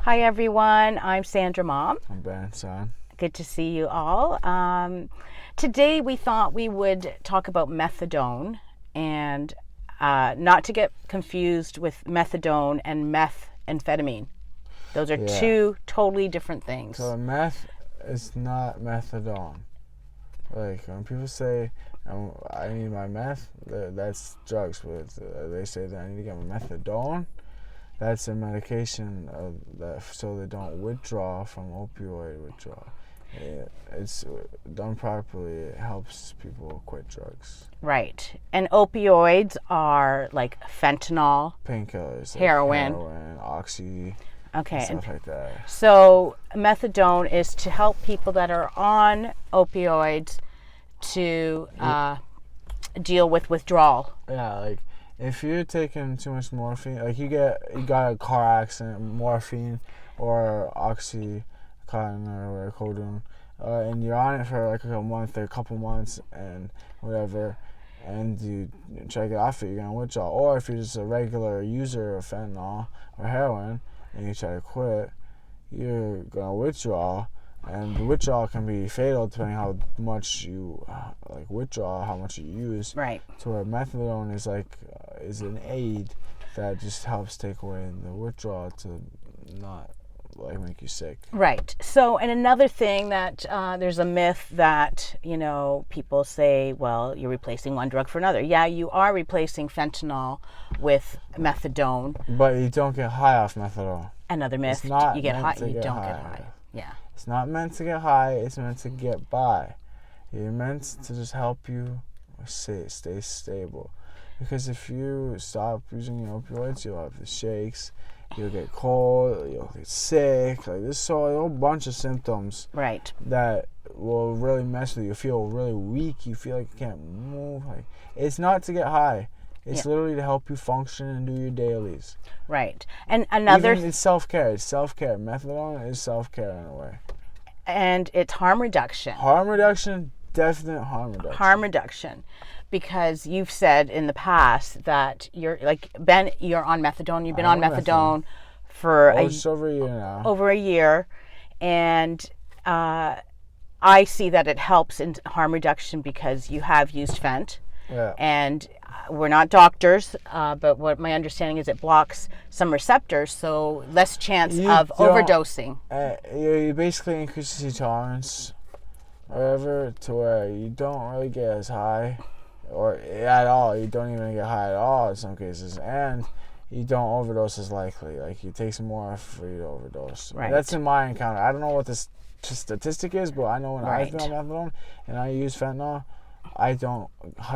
Hi everyone, I'm Sandra Mom. I'm Ben, son. Good to see you all. Today we thought we would talk about methadone and not to get confused with methadone and methamphetamine. Those are two totally different things. So meth is not methadone. Like when people say, I need my meth, that's drugs. But they say that I need to get my methadone. That's a medication so they don't withdraw from opioid withdrawal. It's done properly. It helps people quit drugs. Right. And opioids are like fentanyl, painkillers, heroin, oxy, okay, stuff like that. So methadone is to help people that are on opioids to deal with withdrawal. Yeah, like if you're taking too much morphine, like you got a car accident, morphine or oxycontin or codeine, and you're on it for like a month or a couple months and whatever, and you try to get off it, you're gonna withdraw. Or if you're just a regular user of fentanyl or heroin and you try to quit, you're gonna withdraw. And the withdrawal can be fatal depending how much you withdraw, how much you use. Right. So where methadone is an aid that just helps take away the withdrawal to not make you sick. Right. So, and another thing that there's a myth that people say, well, you're replacing one drug for another. Yeah, you are replacing fentanyl with methadone. But you don't get high off methadone. Another myth. It's not you get high. You get don't high. get high. Yeah. It's not meant to get high. It's meant to get by. You're meant to just help you stay stable. Because if you stop using your opioids, you'll have the shakes, you'll get cold, you'll get sick. Like there's a whole bunch of symptoms. Right. That will really mess with you. You feel really weak. You feel like you can't move. Like it's not to get high. It's literally to help you function and do your dailies. Right. And another... It's self-care. It's self-care. Methadone is self-care in a way. And it's harm reduction. Harm reduction, definite harm reduction. Harm reduction. Because you've said in the past that you're, like, Ben, you're on methadone. You've been on methadone for just over a year now. Over a year. And I see that it helps in harm reduction because you have used fent. Yeah. And we're not doctors, but what my understanding is it blocks some receptors, so less chance of overdosing. You basically increases your tolerance, whatever, to where you don't really get as high, or at all. You don't even get high at all in some cases, and you don't overdose as likely. Like it takes more for you to overdose. Right. That's in my encounter. I don't know what this statistic is, but I know when I've been on methadone and I use fentanyl, I don't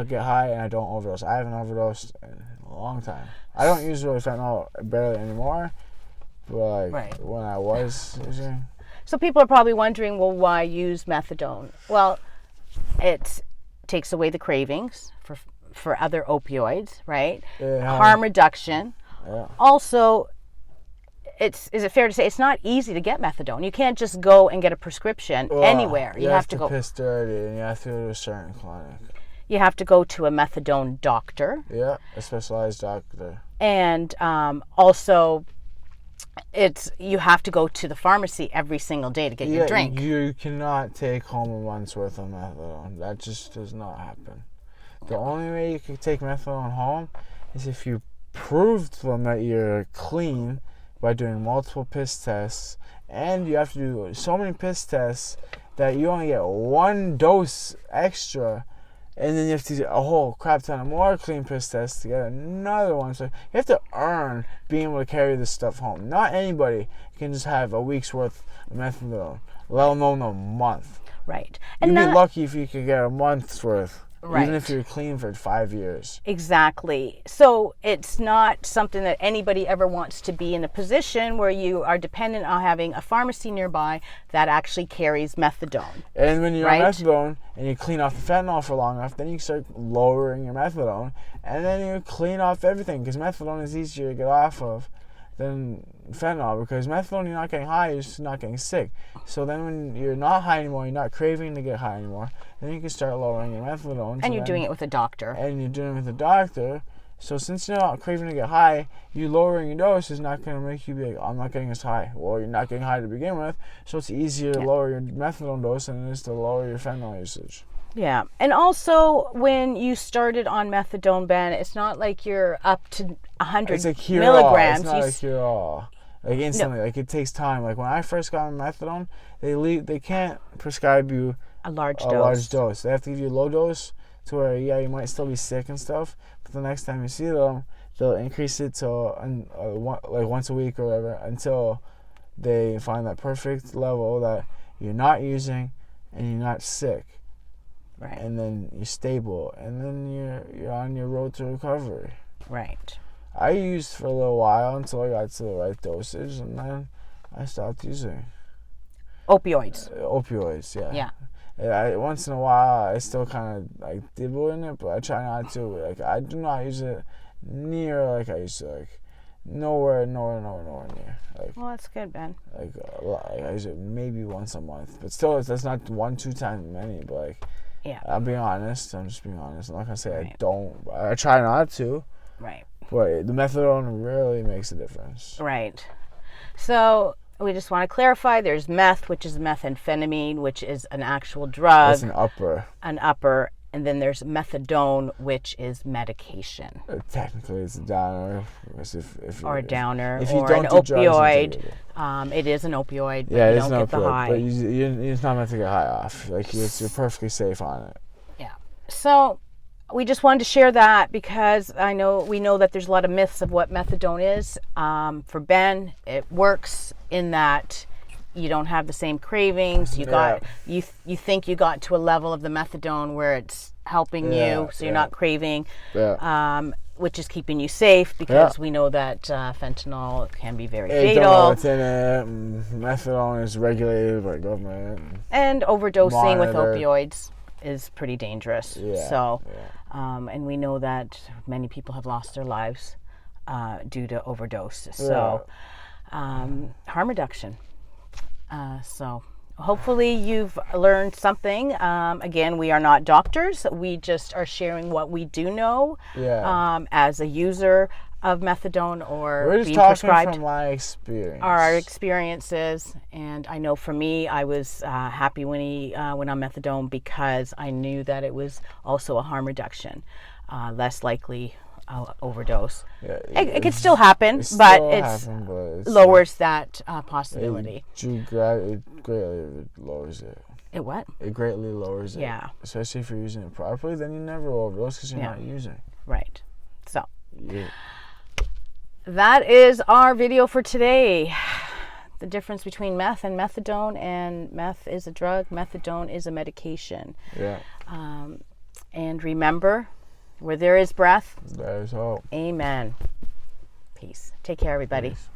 get high and I don't overdose. I haven't overdosed in a long time. I don't use really fentanyl barely anymore, but when I was using. So people are probably wondering, well, why use methadone? Well, it takes away the cravings for other opioids, right? Harm reduction. Yeah. Also, is it fair to say it's not easy to get methadone? You can't just go and get a prescription anywhere. You have to go piss dirty, and you have to go to a certain clinic. You have to go to a methadone doctor. Yeah, a specialized doctor. And also, you have to go to the pharmacy every single day to get your drink. You cannot take home a month's worth of methadone. That just does not happen. The only way you can take methadone home is if you prove to them that you're clean by doing multiple piss tests, and you have to do so many piss tests that you only get one dose extra, and then you have to do a whole crap ton of more clean piss tests to get another one. So you have to earn being able to carry this stuff home. Not anybody can just have a week's worth of methadone, let alone a month. Right. You'd be lucky if you could get a month's worth. Right. Even if you're clean for 5 years. Exactly. So it's not something that anybody ever wants to be in a position where you are dependent on having a pharmacy nearby that actually carries methadone. And when you're on methadone and you clean off the fentanyl for long enough, then you start lowering your methadone, and then you clean off everything, because methadone is easier to get off of than fentanyl, because methadone you're not getting high, you're just not getting sick. So then when you're not high anymore, you're not craving to get high anymore, then you can start lowering your methadone. And you're doing it with a doctor. And you're doing it with a doctor, So since you're not craving to get high, you lowering your dose is not going to make you be like, I'm not getting as high. Well, you're not getting high to begin with, so it's easier to lower your methadone dose than it is to lower your fentanyl usage. Yeah. And also, when you started on methadone, Ben, it's not like you're up to 100 it's like milligrams. It's not like cure-all. Like instantly, like it takes time. Like when I first got on methadone, they can't prescribe you a large dose. They have to give you a low dose to where you might still be sick and stuff, but the next time you see them, they'll increase it to like once a week or whatever until they find that perfect level that you're not using and you're not sick. Right. And then you're stable, and then you're on your road to recovery. Right. I used for a little while until I got to the right dosage, and then I stopped using. Opioids, yeah. Yeah. Once in a while, I still kind of like dibble in it, but I try not to. Like I do not use it near like I used to. Like nowhere near. Like, well, that's good, Ben. Like I use it maybe once a month, but still, that's not 1-2 times many. But like, yeah, I'm being honest. I'm just being honest. I'm not gonna say right. I don't. I try not to. Right. But the methadone really makes a difference. Right. So we just want to clarify, there's meth, which is methamphetamine, which is an actual drug. That's an upper. And then there's methadone, which is medication. Technically, it's a downer. Or a downer, if you or don't an do opioid. Drugs, it is an opioid, but yeah, you it's don't an get opioid, the high. but you're not meant to get high off. Like, you're perfectly safe on it. Yeah. So we just wanted to share that because we know that there's a lot of myths of what methadone is. For Ben, it works in that you don't have the same cravings. You think you got to a level of the methadone where it's helping you, so you're not craving. Yeah. Which is keeping you safe because we know that fentanyl can be very fatal. Don't know what's in it. Methadone is regulated by government. And overdosing with opioids is pretty dangerous. Yeah. So, and we know that many people have lost their lives due to overdose. So, harm reduction. So hopefully you've learned something. Again, we are not doctors. We just are sharing what we do know as a user of methadone or we're just being talking prescribed. From my experience. Our experiences. And I know for me, I was happy when he went on methadone because I knew that it was also a harm reduction. Less likely overdose. Yeah, it could still happen, but it lowers that possibility. It greatly lowers it. It what? It greatly lowers it. Yeah. Especially if you're using it properly, then you never overdose because you're not using. Right. So that is our video for today. The difference between meth and methadone, and meth is a drug, methadone is a medication. Yeah. And remember, where there is breath, there is hope. Amen. Peace. Take care, everybody. Peace.